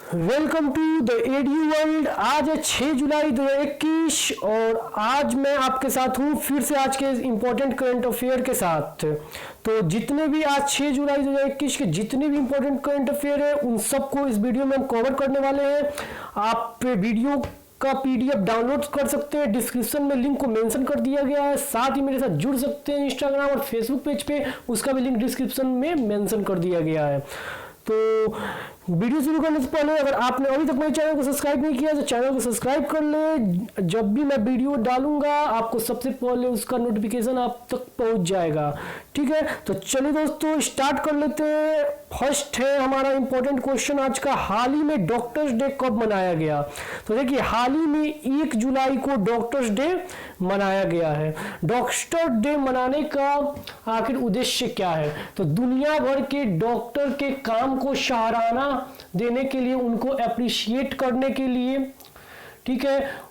Welcome to the edu world. आज है 6 जुलाई 2021 और आज मैं आपके साथ हूँ फिर से आज के इम्पोर्टेंट करंट अफेयर के साथ। तो जितने भी आज 6 जुलाई 2021 के जितने भी इम्पोर्टेंट करंट अफेयर है उन सबको इस वीडियो में हम कवर करने वाले हैं। आप वीडियो का पीडीएफ डाउनलोड कर सकते हैं, डिस्क्रिप्शन में लिंक को मेंशन कर दिया गया है। साथ ही मेरे साथ जुड़ सकते हैं इंस्टाग्राम और फेसबुक पेज पे, उसका भी लिंक डिस्क्रिप्शन में मेंशन कर दिया गया है। तो वीडियो शुरू करने से पहले अगर आपने अभी तक मेरे चैनल को सब्सक्राइब नहीं किया तो चैनल को सब्सक्राइब कर ले। जब भी मैं वीडियो डालूंगा आपको सबसे पहले उसका नोटिफिकेशन आप तक पहुंच जाएगा। ठीक है, तो चलिए दोस्तों स्टार्ट कर लेते हैं। फर्स्ट है हमारा इंपॉर्टेंट क्वेश्चन आज का, हाल ही में डॉक्टर्स डे कब मनाया गया? तो देखिए हाल ही में 1 जुलाई को डॉक्टर्स डे मनाया गया है। डॉक्टर डे मनाने का आखिर उद्देश्य क्या है? तो दुनिया भर के डॉक्टर के काम को सराहना देने के लिए, उनको अप्रिशिएट करने के लिए, ठीक है,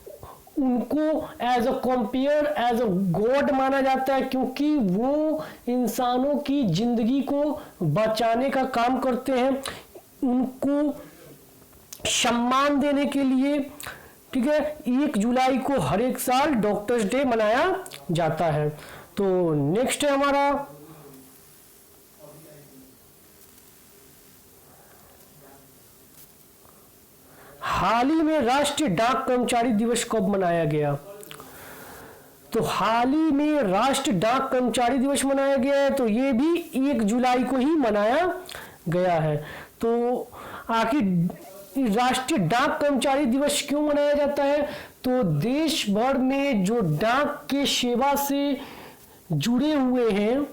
उनको as a compare as a god माना जाता है क्योंकि वो इंसानों की जिंदगी को बचाने का काम करते हैं। उनको सम्मान देने के लिए, ठीक है, 1 जुलाई को हर एक साल डॉक्टर्स डे मनाया जाता है। तो नेक्स्ट है हमारा हाल ही में राष्ट्रीय डाक कर्मचारी दिवस कब मनाया गया? तो हाल ही में राष्ट्रीय डाक कर्मचारी दिवस मनाया गया है, तो ये भी 1 जुलाई को ही मनाया गया है। तो आखिर राष्ट्रीय डाक कर्मचारी दिवस क्यों मनाया जाता है? तो देश भर में जो डाक के सेवा से जुड़े हुए हैं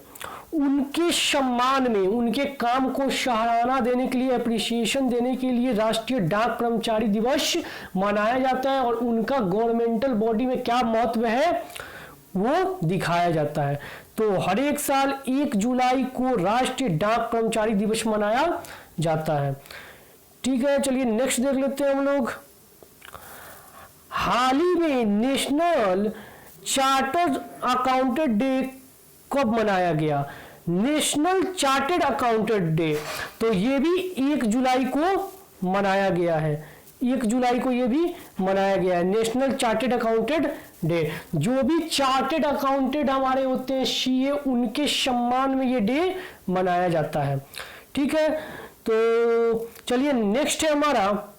उनके सम्मान में, उनके काम को सराहना देने के लिए, अप्रिसिएशन देने के लिए राष्ट्रीय डाक कर्मचारी दिवस मनाया जाता है और उनका गवर्नमेंटल बॉडी में क्या महत्व है वो दिखाया जाता है। तो हर एक साल 1 जुलाई को राष्ट्रीय डाक कर्मचारी दिवस मनाया जाता है। ठीक है, चलिए नेक्स्ट देख लेते हैं हम लोग। हाल ही में नेशनल चार्टर्ड अकाउंटेंट डे कब मनाया गया? नेशनल चार्टर्ड अकाउंटेंट डे, तो ये भी 1 जुलाई को मनाया गया है। 1 जुलाई को ये भी मनाया गया है, नेशनल चार्टर्ड अकाउंटेंट डे। जो भी चार्टर्ड अकाउंटेंट हमारे होते हैं सीए, उनके सम्मान में ये डे मनाया जाता है। ठीक है, तो चलिए नेक्स्ट है हमारा,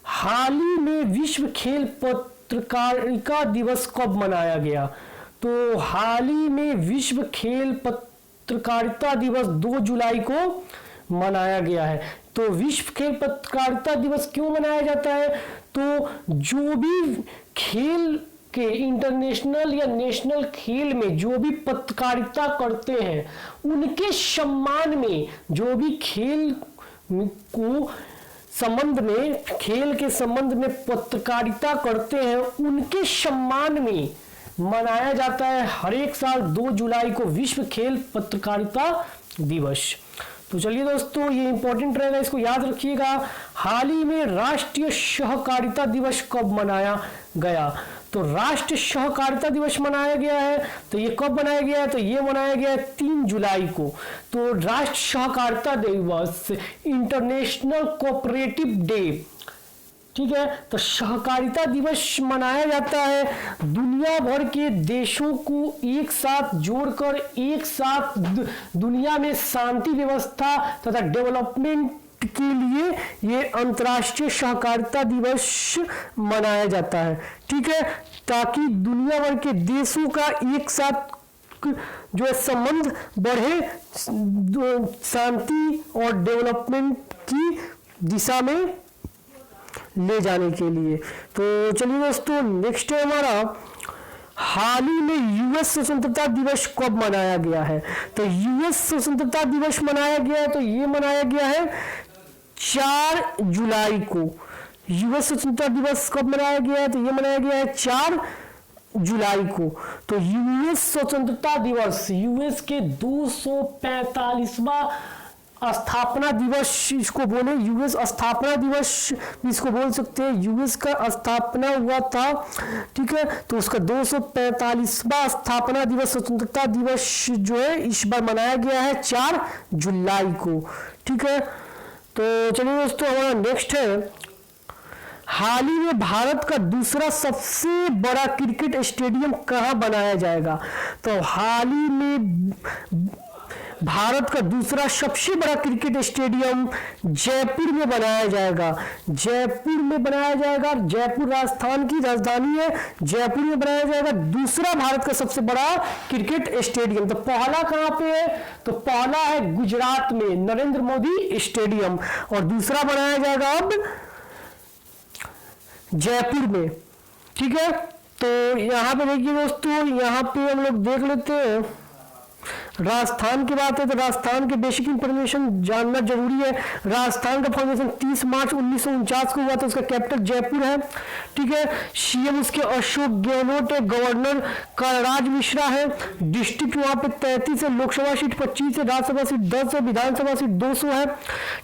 हाल ही में विश्व खेल पत्रकारिता दिवस कब मनाया गया? तो हाल ही में विश्व खेल पत्रकारिता दिवस 2 जुलाई को मनाया गया है। तो विश्व खेल पत्रकारिता दिवस क्यों मनाया जाता है? तो जो भी खेल के इंटरनेशनल या नेशनल खेल में जो भी पत्रकारिता करते हैं उनके सम्मान में, जो भी खेल को संबंध में, खेल के संबंध में पत्रकारिता करते हैं उनके सम्मान में मनाया जाता है हर एक साल 2 जुलाई को विश्व खेल पत्रकारिता दिवस। तो चलिए दोस्तों ये इंपॉर्टेंट रहेगा, इसको याद रखिएगा। हाल ही में राष्ट्रीय सहकारिता दिवस कब मनाया गया? तो राष्ट्रीय सहकारिता दिवस मनाया गया है, तो ये कब मनाया गया है? तो ये मनाया गया है 3 जुलाई को। तो राष्ट्रीय सहकारिता दिवस, इंटरनेशनल कोऑपरेटिव डे, ठीक है, तो सहकारिता दिवस मनाया जाता है दुनिया भर के देशों को एक साथ जोड़कर, एक साथ दुनिया में शांति व्यवस्था तथा डेवलपमेंट के लिए ये अंतर्राष्ट्रीय सहकारिता दिवस मनाया जाता है। ठीक है, ताकि दुनिया भर के देशों का एक साथ जो है संबंध बढ़े, शांति और डेवलपमेंट की दिशा में ले जाने के लिए। तो चलिए दोस्तों नेक्स्ट है हमारा, हाल ही में यूएस स्वतंत्रता दिवस कब मनाया गया है? तो यूएस स्वतंत्रता दिवस मनाया गया है, तो ये मनाया गया है 4 जुलाई को। यूएस स्वतंत्रता दिवस कब मनाया गया है? तो ये मनाया गया है 4 जुलाई को। तो यूएस स्वतंत्रता दिवस, यूएस के 245वां स्थापना दिवस इसको बोले, यूएस स्थापना दिवस इसको बोल सकते हैं। यूएस का स्थापना हुआ था, ठीक है, तो उसका 245वां स्थापना दिवस, स्वतंत्रता दिवस जो है इस बार मनाया गया है 4 जुलाई को। ठीक है, तो चलिए दोस्तों, हमारा नेक्स्ट है, हाल ही में भारत का दूसरा सबसे बड़ा क्रिकेट स्टेडियम कहाँ बनाया जाएगा? तो हाल ही में भारत का दूसरा सबसे बड़ा क्रिकेट स्टेडियम जयपुर में बनाया जाएगा। जयपुर में बनाया जाएगा। जयपुर राजस्थान की राजधानी है। जयपुर में बनाया जाएगा दूसरा भारत का सबसे बड़ा क्रिकेट स्टेडियम। तो पहला कहां पे है? तो पहला है गुजरात में, नरेंद्र मोदी स्टेडियम, और दूसरा बनाया जाएगा अब जयपुर में। ठीक है, तो यहां पे देखिए दोस्तों, यहां पे हम लोग देख लेते हैं, राजस्थान की बात है तो राजस्थान के बेसिक इंफॉर्मेशन जानना जरूरी है। राजस्थान का फॉर्मेशन 30 मार्च 1949 को हुआ था। उसका कैपिटल जयपुर है। ठीक है, सीएम उसके अशोक गहलोत है, गवर्नर कलराज मिश्रा है। डिस्ट्रिक्ट वहां पे 33 है, लोकसभा सीट 25 है, राज्यसभा सीट 10 है, विधानसभा सीट 200 है।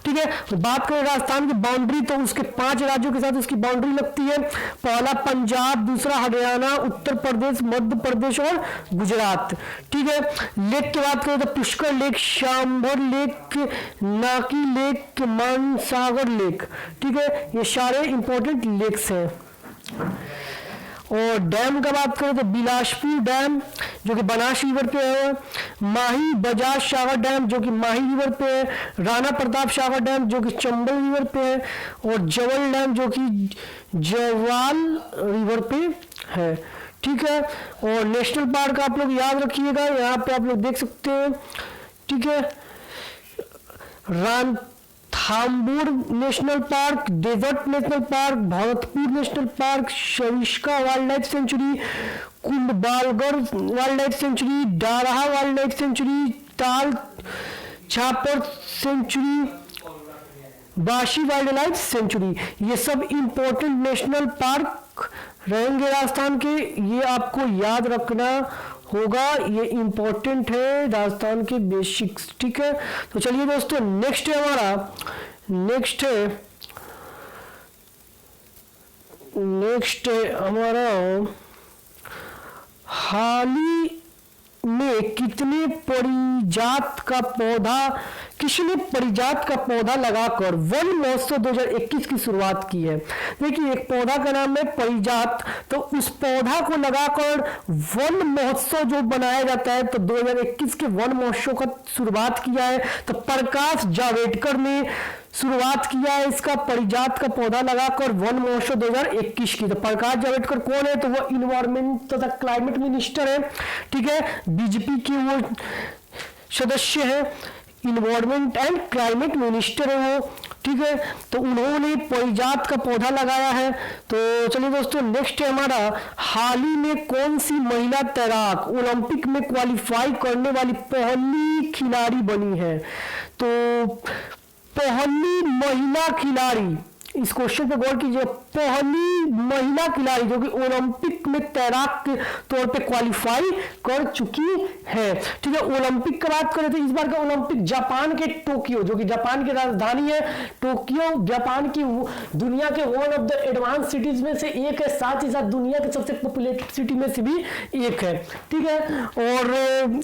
ठीक है, बात करें राजस्थान की बाउंड्री तो उसके 5 राज्यों के साथ उसकी बाउंड्री लगती है। पहला पंजाब, दूसरा हरियाणा, उत्तर प्रदेश, मध्य प्रदेश और गुजरात। ठीक है, लेक की बात करें तो पुष्कर लेक, शांभर लेक, नाकी लेक, मानसागर लेक। ठीक है, ये सारे इंपॉर्टेंट लेक्स हैं। और डैम का बात करें तो बिलासपुर डैम जो कि बनास रिवर पे है, माही बजाज सागर डैम जो कि माही रिवर पे है, राणा प्रताप सागर डैम जो कि चंबल रिवर पे है, और जवल डैम जो कि जवाल रिवर पे है। ठीक है, और नेशनल पार्क आप लोग याद रखिएगा, यहाँ पे आप लोग देख सकते हैं। ठीक है, Ranthambore national park, desert national park, Bharatpur national park, Sariska wildlife sanctuary, Kumbhalgarh wildlife sanctuary, Darrah wildlife sanctuary, Tal Chhapar sanctuary, Bassi wildlife sanctuary, ये सब इंपॉर्टेंट नेशनल पार्क रहेंगे राजस्थान के। ये आपको याद रखना होगा, ये इंपॉर्टेंट है राजस्थान के बेसिक्स। ठीक है, तो चलिए दोस्तों, नेक्स्ट है हमारा हाल ही में किसने परिजात का पौधा लगाकर वन महोत्सव 2021 की शुरुआत की है? देखिए, एक पौधा का नाम है परिजात, तो उस पौधा को लगाकर वन महोत्सव जो बनाया जाता है, तो 2021 के वन महोत्सव का शुरुआत किया है। तो प्रकाश जावड़ेकर ने शुरुआत किया है इसका, परिजात का पौधा लगाकर वन महोत्सव 2021 की। तो प्रकाश जावड़ेकर कौन है? तो वो इन्वायरमेंट तथा क्लाइमेट मिनिस्टर है। ठीक है, बीजेपी के वो सदस्य है, इन्वायरमेंट एंड क्लाइमेट मिनिस्टर है वो। ठीक है, तो उन्होंने परिजात का पौधा लगाया है। तो चलिए दोस्तों, नेक्स्ट है हमारा, हाल ही में कौन सी महिला तैराक ओलंपिक में क्वालिफाई करने वाली पहली खिलाड़ी बनी है? तो पहली महिला खिलाड़ी, इस क्वेश्चन पे गौर कीजिए, पहली महिला खिलाड़ी जो कि ओलंपिक में तैराक के तौर पे क्वालिफाई कर चुकी है। ठीक है, ओलंपिक की बात करें तो इस बार का ओलंपिक जापान के टोक्यो, जो कि जापान की राजधानी है टोक्यो, जापान की दुनिया के one of the advance cities में से एक है, साथ ही साथ दुनिया के सबसे पॉपुलेटेड सिटी में से भी एक है। ठीक है, और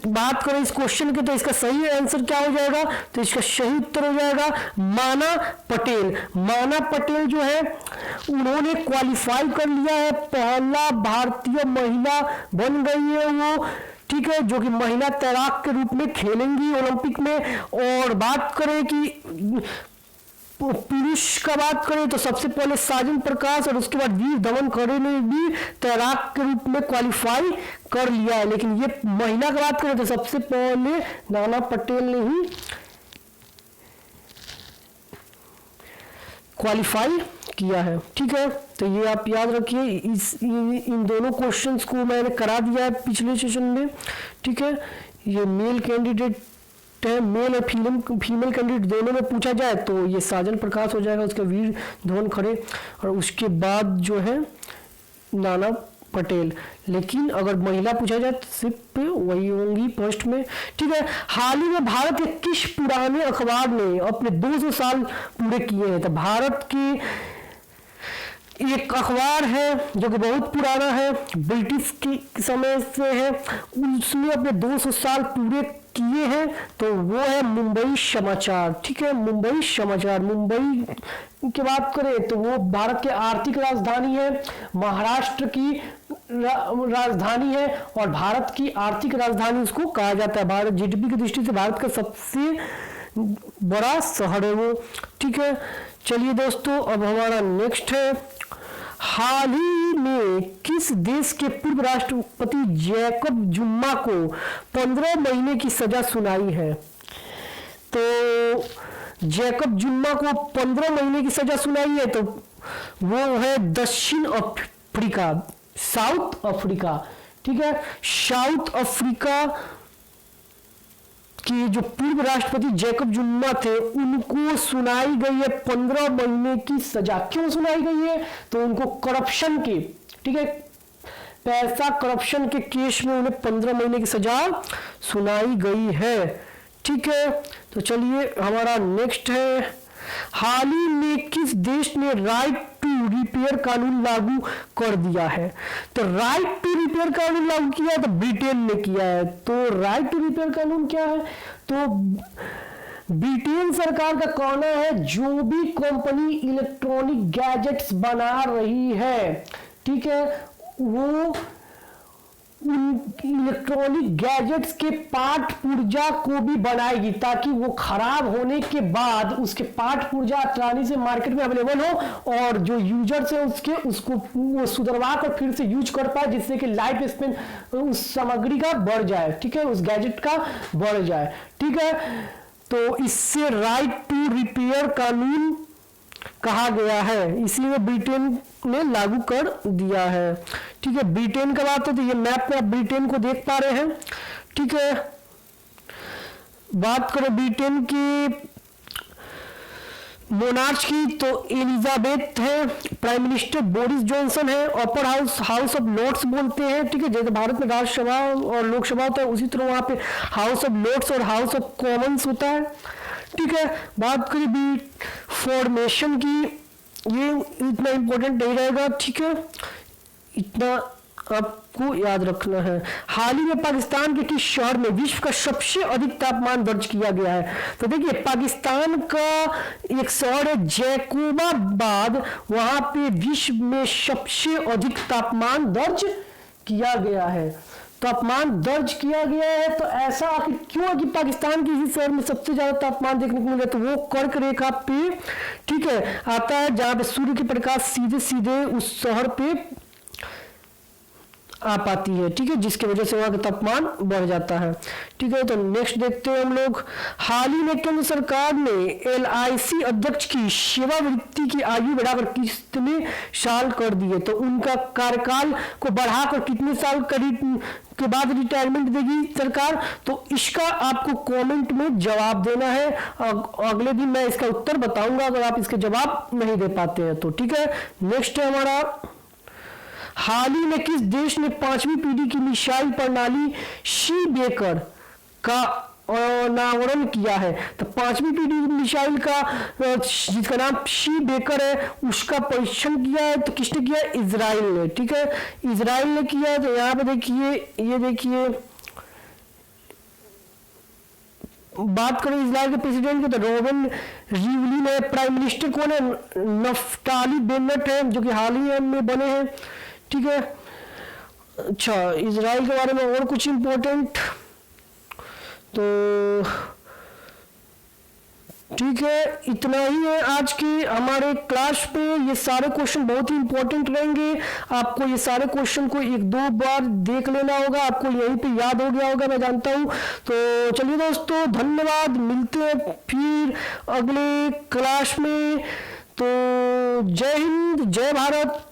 बात करें इस क्वेश्चन की तो इसका सही आंसर क्या हो जाएगा? तो इसका सही उत्तर हो जाएगा माना पटेल। माना पटेल जो है उन्होंने क्वालिफाई कर लिया है, पहला भारतीय महिला बन गई है वो। ठीक है, जो कि महिला तैराक के रूप में खेलेंगी ओलंपिक में। और बात करें कि पुरुष का बात करें तो सबसे पहले साजन प्रकाश और उसके बाद वीर धवन खरे ने भी तैराक के रूप में क्वालिफाई कर लिया है। लेकिन ये महिला की बात करें तो सबसे पहले नाना पटेल ने ही क्वालिफाई किया है। ठीक है, तो ये आप याद रखिए, इन दोनों क्वेश्चंस को मैंने करा दिया है पिछले सेशन में। ठीक है, ये मेल कैंडिडेट है, मेल और फीमेल कैंडिडेट दोनों में पूछा जाए तो ये साजन प्रकाश हो जाएगा, उसका वीर धवन खरे, और उसके बाद जो है नाना पटेल। लेकिन अगर महिला पूछा जाए तो सिर्फ वही होंगी फर्स्ट में। ठीक है, हाल ही में भारत के किस पुराने अखबार ने अपने 200 साल पूरे किए हैं? तो भारत की एक अखबार है जो कि बहुत पुराना है, ब्रिटिश के समय से है, उसने अपने 200 साल पूरे किए हैं तो वो है मुंबई समाचार। ठीक है, मुंबई समाचार। मुंबई की बात करें तो वो भारत की आर्थिक राजधानी है, महाराष्ट्र की राजधानी है और भारत की आर्थिक राजधानी उसको कहा जाता है। भारत जीडीपी की दृष्टि से भारत का सबसे बड़ा शहर है वो। ठीक है, चलिए दोस्तों, अब हमारा नेक्स्ट है, हाल ही में किस देश के पूर्व राष्ट्रपति जैकब जुम्मा को 15 महीने की सजा सुनाई है? तो जैकब जुम्मा को 15 महीने की सजा सुनाई है तो वो है दक्षिण अफ्रीका, साउथ अफ्रीका। ठीक है, साउथ अफ्रीका कि जो पूर्व राष्ट्रपति जैकब जुम्मा थे उनको सुनाई गई है 15 महीने की सजा। क्यों सुनाई गई है? तो उनको करप्शन के, ठीक है, पैसा करप्शन के केस में उन्हें 15 महीने की सजा सुनाई गई है। ठीक है, तो चलिए हमारा नेक्स्ट है, हाल ही में किस देश ने राइट टू रिपेयर कानून लागू कर दिया है? तो राइट टू रिपेयर कानून लागू किया है तो ब्रिटेन ने किया है। तो राइट टू रिपेयर कानून क्या है? तो ब्रिटेन सरकार का कहना है जो भी कंपनी इलेक्ट्रॉनिक गैजेट्स बना रही है, ठीक है, वो उन इलेक्ट्रॉनिक गैजेट्स के पार्ट पुर्जा को भी बनाएगी ताकि वो खराब होने के बाद उसके पार्ट पुर्जा आसानी से मार्केट में अवेलेबल हो और जो यूजर्स है उसको वो सुधरवा कर फिर से यूज कर पाए, जिससे कि लाइफ स्पेन उस सामग्री का बढ़ जाए। ठीक है, उस गैजेट का बढ़ जाए। ठीक है, तो इससे राइट टू रिपेयर कानून कहा गया है, इसलिए ब्रिटेन ने लागू कर दिया है। ठीक है, ब्रिटेन का बात है तो ये मैप में आप ब्रिटेन को देख पा रहे हैं। ठीक है, बात करें ब्रिटेन की मोनार्च की तो एलिजाबेथ है, प्राइम मिनिस्टर बोरिस जॉनसन है, अपर हाउस ऑफ लॉर्ड्स बोलते हैं। ठीक है, जैसे भारत में राज्यसभा और लोकसभा होता है उसी तरह वहां पे हाउस ऑफ लॉर्ड्स और हाउस ऑफ कॉमन्स होता है। ठीक है, बात करें भी फॉर्मेशन की, ये इतना इंपॉर्टेंट नहीं रहेगा। ठीक है, इतना आपको याद रखना है। हाल ही में पाकिस्तान के किस शहर में विश्व का सबसे अधिक तापमान दर्ज किया गया है? तो देखिए, पाकिस्तान का एक शहर है जैकोबाबाद, वहां पे विश्व में सबसे अधिक तापमान दर्ज किया गया है। तापमान दर्ज किया गया है तो ऐसा आखिर क्यों है कि पाकिस्तान के इसी शहर में सबसे ज्यादा तापमान देखने को मिला? तो वो कर्क रेखा पे, ठीक है, आता है जहां पे सूर्य के प्रकाश सीधे सीधे उस शहर पे आ पाती है। ठीक है, जिसकी वजह से वहां का तापमान बढ़ जाता है। ठीक है, तो नेक्स्ट देखते हैं हम लोग, हाल ही में केंद्र सरकार ने LIC अध्यक्ष की सेवानिवृत्ति की आयु बढ़ाकर कितने साल कर दी है? तो उनका कार्यकाल को बढ़ाकर कितने साल के बाद रिटायरमेंट देगी सरकार? तो इसका आपको कमेंट में जवाब देना है। अगले दिन मैं इसका उत्तर बताऊंगा अगर आप इसके जवाब नहीं दे पाते हैं तो। ठीक है, नेक्स्ट है हमारा, हाल ही में किस देश ने 5वीं पीढ़ी की मिसाइल प्रणाली शी बेकर का अनावरण किया है? तो 5वीं पीढ़ी मिसाइल का जिसका नाम शी बेकर है उसका परीक्षण किया है तो किसने किया? इजराइल ने। ठीक है, इजराइल ने किया है। तो यहाँ पे देखिए, ये देखिए, बात करें इजराइल के प्रेसिडेंट की तो रोबन रिवलिन है, प्राइम मिनिस्टर कौन है? नफ्ताली बेनेट है जो कि हाल ही में बने हैं। ठीक है, अच्छा, इजराइल के बारे में और कुछ इंपॉर्टेंट तो ठीक है, इतना ही है आज की हमारे क्लास पे। ये सारे क्वेश्चन बहुत ही इंपॉर्टेंट रहेंगे, आपको ये सारे क्वेश्चन को 1-2 बार देख लेना होगा, आपको यहीं पे याद हो गया होगा मैं जानता हूँ। तो चलिए दोस्तों, धन्यवाद, मिलते हैं फिर अगले क्लास में। तो जय हिंद, जय भारत।